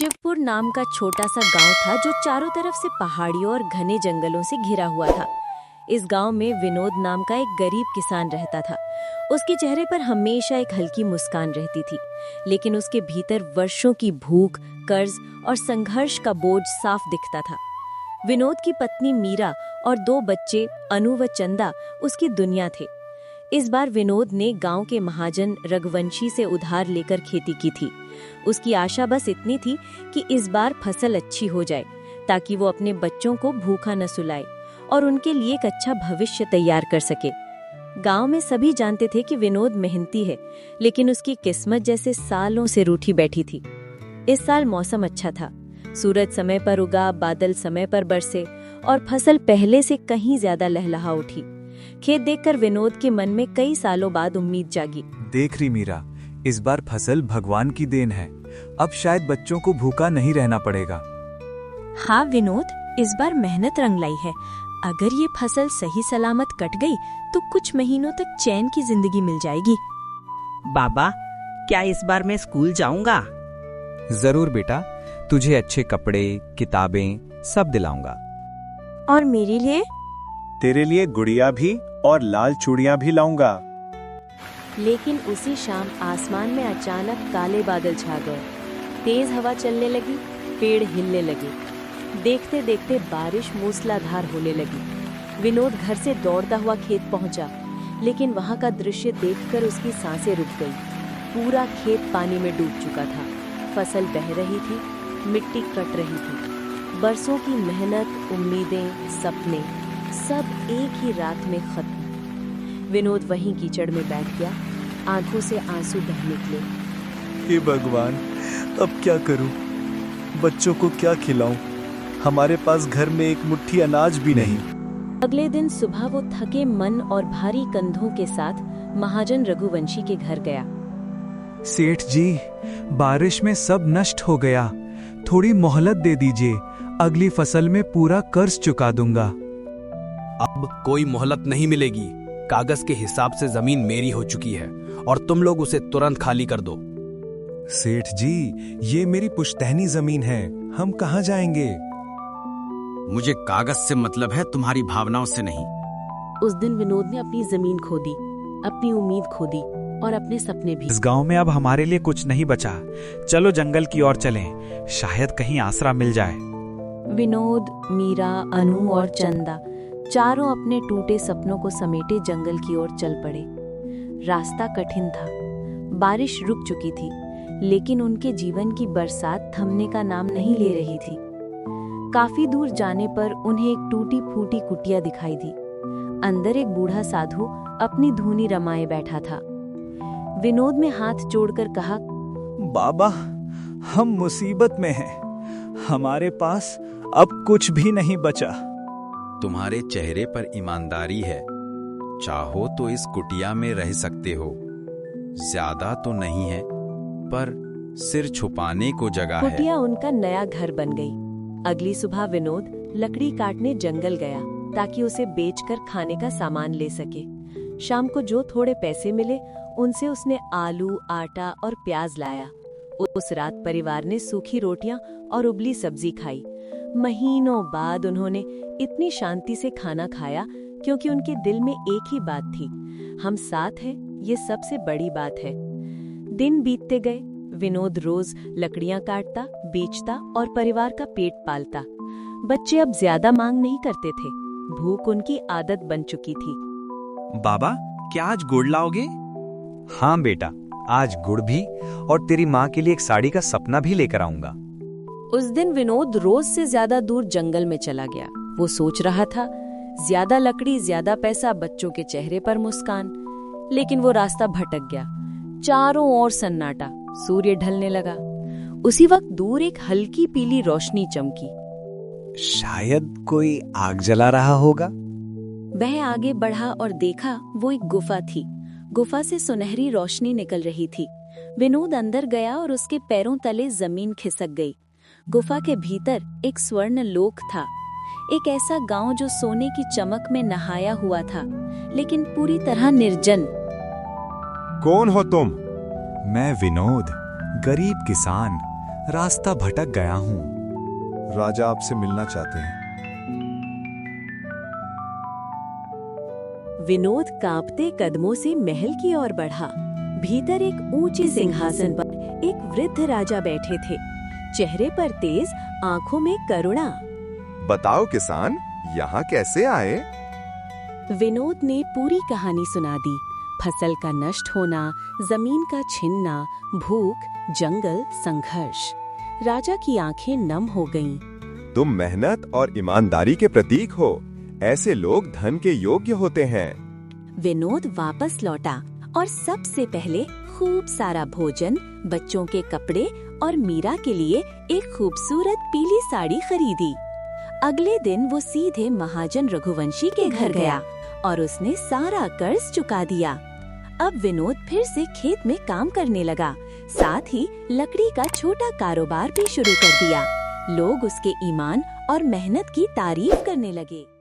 शिवपुर नाम का छोटा सा गांव था जो चारों तरफ से पहाड़ियों और घने जंगलों से घिरा हुआ था। इस गांव में विनोद नाम का एक गरीब किसान रहता था। उसके चेहरे पर हमेशा एक हल्की मुस्कान रहती थी, लेकिन उसके भीतर वर्षों की भूख, कर्ज और संघर्ष का बोझ साफ दिखता था। विनोद की पत्नी मीरा और 2 बच्चे अनु व चंदा उसकी दुनिया थे। इस बार विनोद ने गांव के महाजन रघुवंशी से उधार लेकर खेती की थी। उसकी आशा बस इतनी थी कि इस बार फसल अच्छी हो जाए, ताकि वो अपने बच्चों को भूखा न सुलाए और उनके लिए एक अच्छा भविष्य तैयार कर सके। गांव में सभी जानते थे कि विनोद मेहनती है, लेकिन उसकी किस्मत जैसे सालों से रूठी बैठी थी। इस साल मौसम अच्छा था, सूरज समय पर उगा, बादल समय पर बरसे और फसल पहले से कहीं ज्यादा लहलहा उठी। खेत देखकर विनोद के मन में कई सालों बाद उम्मीद जागी। देख रही मीरा, इस बार फसल भगवान की देन है। अब शायद बच्चों को भूखा नहीं रहना पड़ेगा। हाँ विनोद, इस बार मेहनत रंग लाई है। अगर ये फसल सही सलामत कट गई तो कुछ महीनों तक चैन की जिंदगी मिल जाएगी। बाबा, क्या इस बार मैं स्कूल जाऊंगा? जरूर बेटा, तुझे अच्छे कपड़े, किताबें सब दिलाऊंगा। और मेरे लिए? तेरे लिए गुड़िया भी और लाल चूड़ियां भी लाऊंगा। लेकिन उसी शाम आसमान में अचानक काले बादल छा गए। तेज हवा चलने लगी, पेड़ हिलने लगे। देखते देखते बारिश मूसलाधार होने लगी। विनोद घर से दौड़ता हुआ खेत पहुंचा, लेकिन वहां का दृश्य देखकर उसकी सांसें रुक गई। पूरा खेत पानी में डूब चुका था। फसल बह रही थी, मिट्टी कट रही थी। बरसों की मेहनत, उम्मीदें, सपने सब एक ही रात में खत्म। विनोद वहीं कीचड़ में बैठ गया, आंखों से आंसू बह निकले। हे भगवान, अब क्या करूं? बच्चों को क्या खिलाऊं? हमारे पास घर में एक मुट्ठी अनाज भी नहीं। अगले दिन सुबह वो थके मन और भारी कंधों के साथ महाजन रघुवंशी के घर गया। सेठ जी, बारिश में सब नष्ट हो गया। थोड़ी मोहलत दे दीजिए, अगली फसल में पूरा कर्ज चुका दूंगा। अब कोई मोहलत नहीं मिलेगी। कागज के हिसाब से जमीन मेरी हो चुकी है और तुम लोग उसे तुरंत खाली कर दो। सेठ जी, ये मेरी पुश्तैनी जमीन है, हम कहाँ जाएंगे? मुझे कागज से मतलब है, तुम्हारी भावनाओं से नहीं। उस दिन विनोद ने अपनी जमीन खो दी, अपनी उम्मीद खो दी और अपने सपने भी। इस गांव में अब हमारे लिए कुछ नहीं बचा। चलो जंगल की ओर चलें, शायद कहीं आसरा मिल जाए। विनोद, मीरा, अनु और चंदा चारों अपने टूटे सपनों को समेटे जंगल की ओर चल पड़े। रास्ता कठिन था, बारिश रुक चुकी थी, लेकिन उनके जीवन की बरसात थमने का नाम नहीं ले रही थी। काफी दूर जाने पर उन्हें एक टूटी फूटी कुटिया दिखाई दी। अंदर एक बूढ़ा साधु अपनी धूनी रमाए बैठा था। विनोद में हाथ जोड़कर कहा, बाबा, हम मुसीबत में हैं। हमारे पास अब कुछ भी नहीं बचा। तुम्हारे चेहरे पर ईमानदारी है। चाहो तो इस कुटिया में रह सकते हो। ज्यादा तो नहीं है, पर सिर छुपाने को जगह है। कुटिया उनका नया घर बन गई। अगली सुबह विनोद लकड़ी काटने जंगल गया, ताकि उसे बेचकर खाने का सामान ले सके। शाम को जो थोड़े पैसे मिले, उनसे उसने आलू, आटा और प्याज लाया। उस रात परिवार ने सूखी रोटियां और उबली सब्जी खाई। महीनों बाद उन्होंने इतनी शांति से खाना खाया, क्योंकि उनके दिल में एक ही बात थी, हम साथ हैं, ये सबसे बड़ी बात है। दिन बीतते गए। विनोद रोज लकड़ियां काटता, बेचता और परिवार का पेट पालता। बच्चे अब ज्यादा मांग नहीं करते थे, भूख उनकी आदत बन चुकी थी। बाबा, क्या आज गुड़ लाओगे? हाँ बेटा, आज गुड़ भी और तेरी माँ के लिए एक साड़ी का सपना भी लेकर आऊंगा। उस दिन विनोद रोज से ज्यादा दूर जंगल में चला गया। वो सोच रहा था, ज्यादा लकड़ी, ज्यादा पैसा, बच्चों के चेहरे पर मुस्कान। लेकिन वो रास्ता भटक गया। चारों ओर सन्नाटा, सूर्य ढलने लगा। उसी वक्त दूर एक हल्की पीली रोशनी चमकी। शायद कोई आग जला रहा होगा। वह आगे बढ़ा और देखा, वो एक गुफा थी। गुफा से सुनहरी रोशनी निकल रही थी। विनोद अंदर गया और उसके पैरों तले जमीन खिसक गई। गुफा के भीतर एक स्वर्ण लोक था, एक ऐसा गांव जो सोने की चमक में नहाया हुआ था, लेकिन पूरी तरह निर्जन। कौन हो तुम? मैं विनोद, गरीब किसान। रास्ता भटक गया हूँ। राजा आपसे मिलना चाहते हैं। विनोद कांपते कदमों से महल की ओर बढ़ा। भीतर एक ऊंचे सिंहासन पर एक वृद्ध राजा बैठे थे। चेहरे पर तेज, आंखों में करुणा। बताओ किसान, यहाँ कैसे आए? विनोद ने पूरी कहानी सुना दी। फसल का नष्ट होना, जमीन का छिनना, भूख, जंगल, संघर्ष। राजा की आंखें नम हो गईं। तुम मेहनत और ईमानदारी के प्रतीक हो। ऐसे लोग धन के योग्य होते हैं। विनोद वापस लौटा और सबसे पहले खूब सारा भोजन, बच्चों के कपड़े और मीरा के लिए एक खूबसूरत पीली साड़ी खरीदी। अगले दिन वो सीधे महाजन रघुवंशी के घर गया और उसने सारा कर्ज चुका दिया। अब विनोद फिर से खेत में काम करने लगा, साथ ही लकड़ी का छोटा कारोबार भी शुरू कर दिया। लोग उसके ईमान और मेहनत की तारीफ करने लगे।